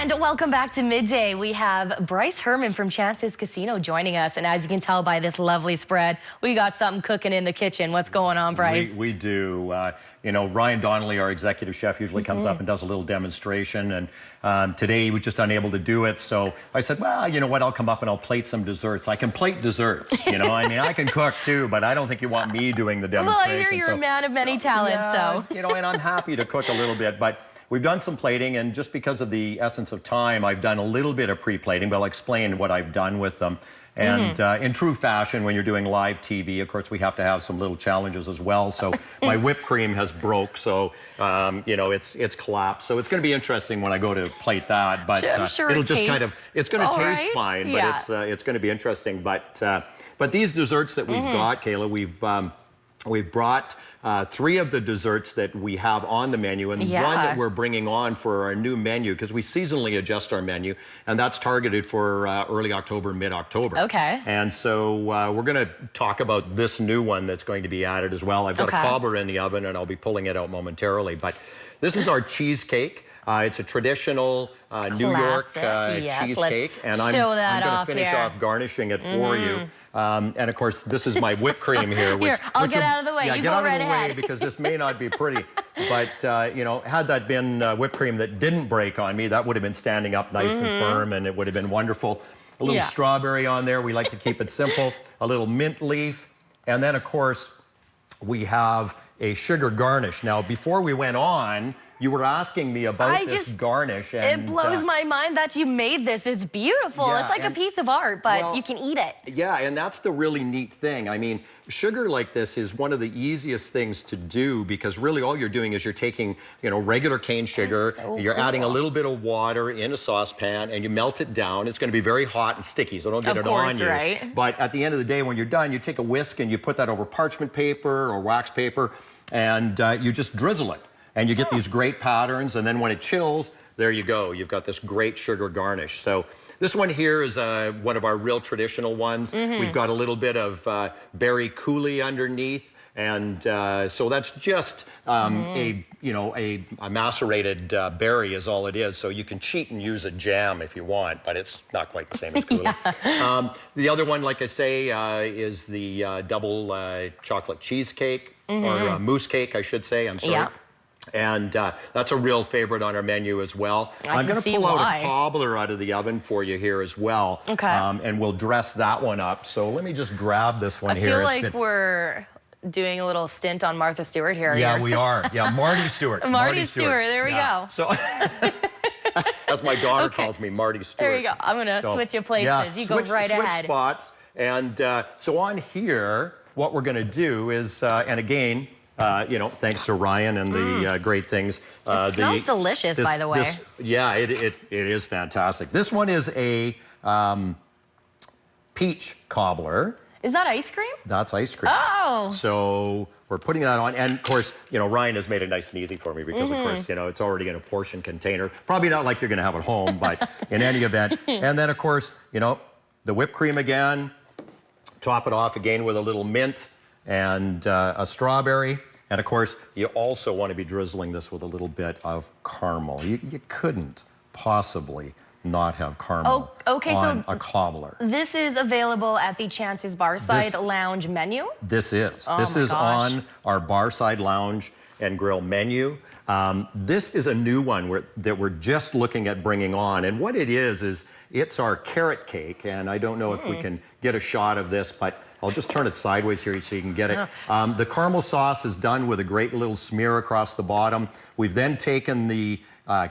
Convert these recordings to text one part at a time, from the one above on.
And welcome back to Midday. We have Bryce Herman from Chances Casino joining us. And as you can tell by this lovely spread, we got something cooking in the kitchen. What's going on, Bryce? We do. You know, Ryan Donnelly, our executive chef, usually comes up and does a little demonstration. And today he was just unable to do it. So I said, well, you know what? I'll come up and I'll plate some desserts. I can plate desserts. You know, I mean, I can cook too, but I don't think you want me doing the demonstration. Well, I hear you're a man of many talents, yeah, you know, and I'm happy to cook a little bit, but we've done some plating, and just because of the essence of time, I've done a little bit of pre-plating, but I'll explain what I've done with them. And in true fashion, when you're doing live TV, of course, we have to have some little challenges as well. So my whipped cream has broke, so you know, it's collapsed. So it's going to be interesting when I go to plate that. But I'm sure it'll just kind of, it's going to taste fine, but yeah. it's going to be interesting. But these desserts that we've got, Kayla, we've brought 3 of the desserts that we have on the menu, and one that we're bringing on for our new menu, because we seasonally adjust our menu, and that's targeted for early October, mid-October. Okay. And so we're going to talk about this new one that's going to be added as well. I've got a cobbler in the oven, and I'll be pulling it out momentarily. But this is our cheesecake. It's a traditional New York cheesecake, and I'm going to finish off garnishing it for you. And of course, this is my whipped cream here. Which, I'll get out of the way. Yeah, you get go out right of the way ahead. because this may not be pretty. But you know, had that been whipped cream that didn't break on me, that would have been standing up nice and firm, and it would have been wonderful. A little strawberry on there. We like to keep it simple. A little mint leaf, and then of course we have a sugar garnish. Now, before we went on, you were asking me about this garnish. And, it blows my mind that you made this. It's beautiful. Yeah, it's like a piece of art, but you can eat it. Yeah, and that's the really neat thing. I mean, sugar like this is one of the easiest things to do, because really all you're doing is you're taking, you know, regular cane sugar, you're adding a little bit of water in a saucepan, and you melt it down. It's going to be very hot and sticky, so don't get it on you. Right. But at the end of the day, when you're done, you take a whisk and you put that over parchment paper or wax paper, and you just drizzle it. And you get these great patterns, and then when it chills, there you go. You've got this great sugar garnish. So this one here is one of our real traditional ones. We've got a little bit of berry coulis underneath, and so that's just a macerated berry is all it is. So you can cheat and use a jam if you want, but it's not quite the same as coulis. The other one, like I say, is the double chocolate cheesecake, or mousse cake, I should say. I'm sorry. And that's a real favorite on our menu as well. I'm going to pull out a cobbler out of the oven for you here as well. Okay. And we'll dress that one up. So let me just grab this one here. I feel like we're doing a little stint on Martha Stewart here. Yeah, we are. Yeah, Marty Stewart. Marty Stewart. There we go. So, as my daughter calls me, Marty Stewart. There you go. I'm going to switch you places. Yeah, you go right ahead. Switch spots. And so on here, what we're going to do is, and again, you know, thanks to Ryan and the great things. It smells delicious, by the way. Yeah, it is fantastic. This one is a peach cobbler. Is that ice cream? That's ice cream. Oh. So we're putting that on. And of course, you know, Ryan has made it nice and easy for me because, of course, you know, it's already in a portion container. Probably not like you're going to have at home, but in any event. And then, of course, you know, the whipped cream again. Top it off again with a little mint and a strawberry. And of course, you also want to be drizzling this with a little bit of caramel. You couldn't possibly not have caramel on a cobbler. This is available at the Chances Barside Lounge menu? This is. This is on our Barside Lounge and Grill menu. This is a new one that we're just looking at bringing on. And what it is it's our carrot cake. And I don't know if we can get a shot of this, but I'll just turn it sideways here so you can get it. The caramel sauce is done with a great little smear across the bottom. We've then taken the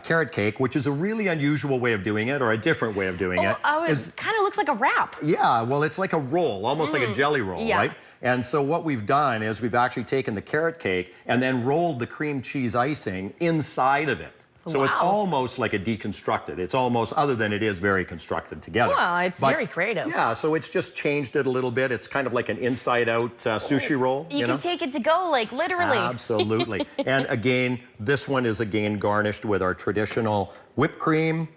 carrot cake, which is a really unusual way of doing it, or a different way of doing it. It kind of looks like a wrap. Yeah, well, it's like a roll, almost like a jelly roll, right? And so what we've done is we've actually taken the carrot cake and then rolled the cream cheese icing inside of it. So it's almost like a deconstructed. It's almost, other than it is very constructed together. Well, it's very creative. Yeah, so it's just changed it a little bit. It's kind of like an inside-out sushi roll. You can take it to go, like literally. Absolutely. And again, this one is again garnished with our traditional whipped cream,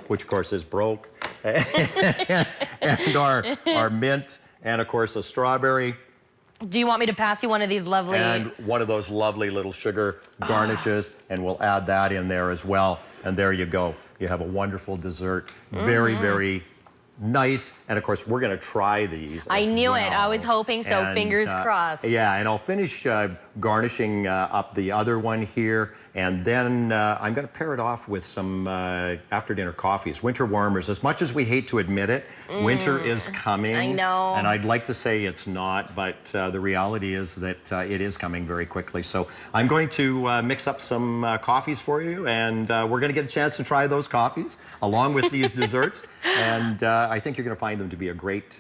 which of course is broke, and our mint, and of course a strawberry. Do you want me to pass you one of these lovely... And one of those lovely little sugar garnishes, and we'll add that in there as well. And there you go. You have a wonderful dessert. Very, very nice. And of course, we're going to try these. I knew it. I was hoping so. And, fingers crossed. Yeah, and I'll finish garnishing up the other one here. And then I'm going to pair it off with some after dinner coffees, winter warmers. As much as we hate to admit it, winter is coming. I know. And I'd like to say it's not, but the reality is that it is coming very quickly. So I'm going to mix up some coffees for you, and we're going to get a chance to try those coffees along with these desserts. And I think you're going to find them to be a great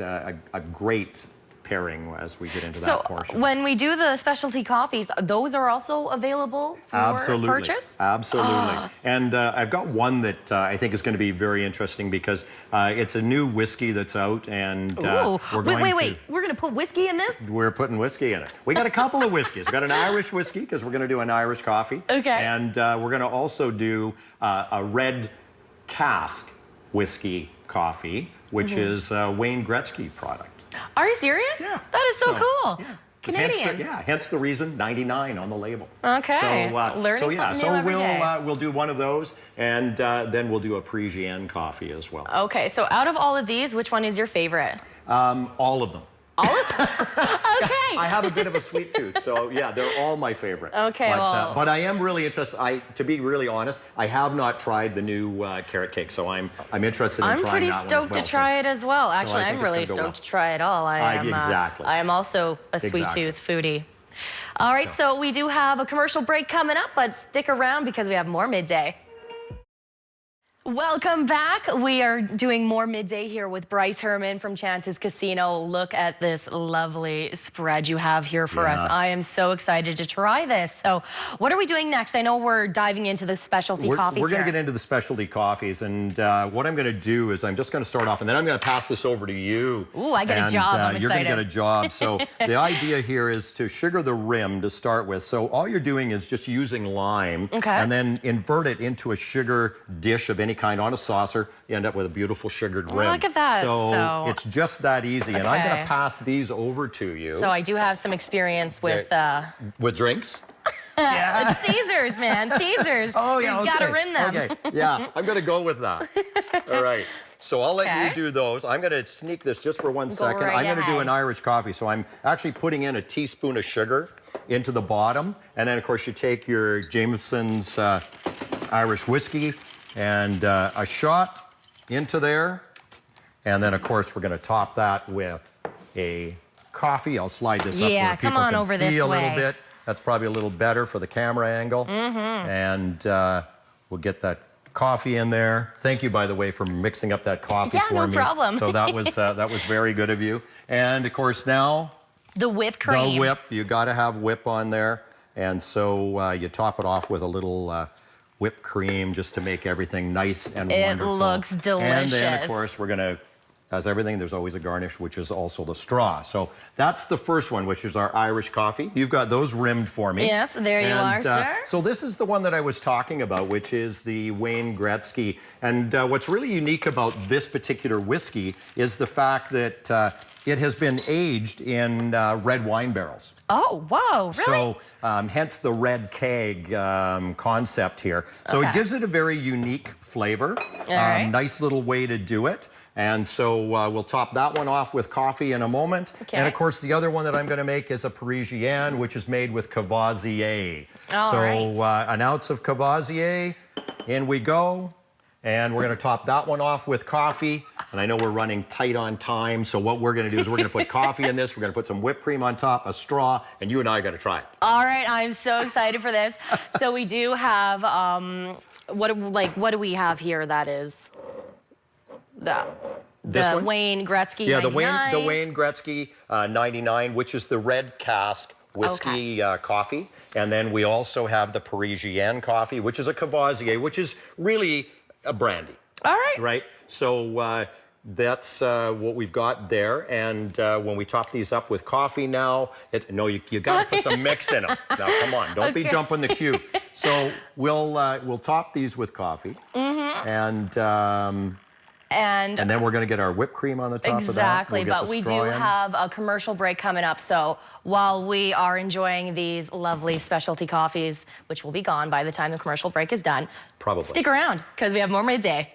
pairing as we get into that portion. So when we do the specialty coffees, those are also available for purchase? Absolutely. And I've got one that I think is going to be very interesting because it's a new whiskey that's out, and we're going we're going to put whiskey in this? We're putting whiskey in it. We got a couple of whiskeys. We got an Irish whiskey because we're going to do an Irish coffee. Okay. And we're going to also do a red cask whiskey coffee, which is a Wayne Gretzky product. Are you serious? Yeah. That is so cool. Yeah. Canadian. Hence the reason 99 on the label. Okay. Learning something new every day. We'll do one of those, and then we'll do a Parisienne coffee as well. Okay, so out of all of these, which one is your favorite? All of them. All of them? Okay. I have a bit of a sweet tooth, so yeah, they're all my favorite. Okay, but I am really interested. To be really honest, I have not tried the new carrot cake, so I'm interested in trying that one as well. I'm pretty stoked to try it as well. Actually, I'm really stoked to try it all. I am also a sweet tooth foodie. All right, so we do have a commercial break coming up, but stick around because we have more Midday. Welcome back. We are doing more Midday here with Bryce Herman from Chance's Casino. Look at this lovely spread you have here for us. I am so excited to try this. So what are we doing next? I know we're diving into the specialty coffees. We're going to get into the specialty coffees, and what I'm going to do is I'm just going to start off, and then I'm going to pass this over to you. Ooh, I get a job. I'm excited. You're going to get a job. So the idea here is to sugar the rim to start with. So all you're doing is just using lime, and then invert it into a sugar dish of any kind on a saucer. You end up with a beautiful sugared rim. Look at that. So it's just that easy. And I'm going to pass these over to you. So I do have some experience with... with drinks? Yeah. It's Caesars, man. Caesars. Oh, yeah, You've got to rim them. Okay, yeah, I'm going to go with that. All right. So I'll let you do those. I'm going to sneak this just for 1 second. I'm going to do an Irish coffee. So I'm actually putting in a teaspoon of sugar into the bottom. And then, of course, you take your Jameson's Irish whiskey and a shot into there. And then, of course, we're going to top that with a coffee. I'll slide this up where people can see a little bit. That's probably a little better for the camera angle. And we'll get that coffee in there. Thank you, by the way, for mixing up that coffee for me. Yeah, no problem. So that was very good of you. And, of course, now... the whipped cream. The whip. You got to have whip on there. And so you top it off with a little... whipped cream just to make everything nice and wonderful. It looks delicious. And then, of course, we're going to, as everything, there's always a garnish, which is also the straw. So that's the first one, which is our Irish coffee. You've got those rimmed for me. Yes, there you are, sir. So this is the one that I was talking about, which is the Wayne Gretzky. And what's really unique about this particular whiskey is the fact that it has been aged in red wine barrels. Oh, whoa, really? So hence the red keg concept here. So it gives it a very unique flavor. Nice little way to do it. And so we'll top that one off with coffee in a moment. And of course, the other one that I'm going to make is a Parisienne, which is made with Courvoisier. An ounce of Courvoisier, in we go. And we're going to top that one off with coffee. And I know we're running tight on time, so what we're going to do is we're going to put coffee in this. We're going to put some whipped cream on top, a straw, and you and I are going to try it. All right, I'm so excited for this. So we do have, what do we have here that is the Wayne Gretzky 99? Yeah, the Wayne Gretzky 99, which is the red cask whiskey coffee. And then we also have the Parisienne coffee, which is a Courvoisier, which is really a brandy. All right. Right? So that's what we've got there. And when we top these up with coffee now, you got to put some mix in them. Now, come on, don't be jumping the queue. So we'll top these with coffee. And And then we're going to get our whipped cream on the top of that. Exactly, We'll but we do have a commercial break coming up. So while we are enjoying these lovely specialty coffees, which will be gone by the time the commercial break is done, Probably. stick around because we have more Midday.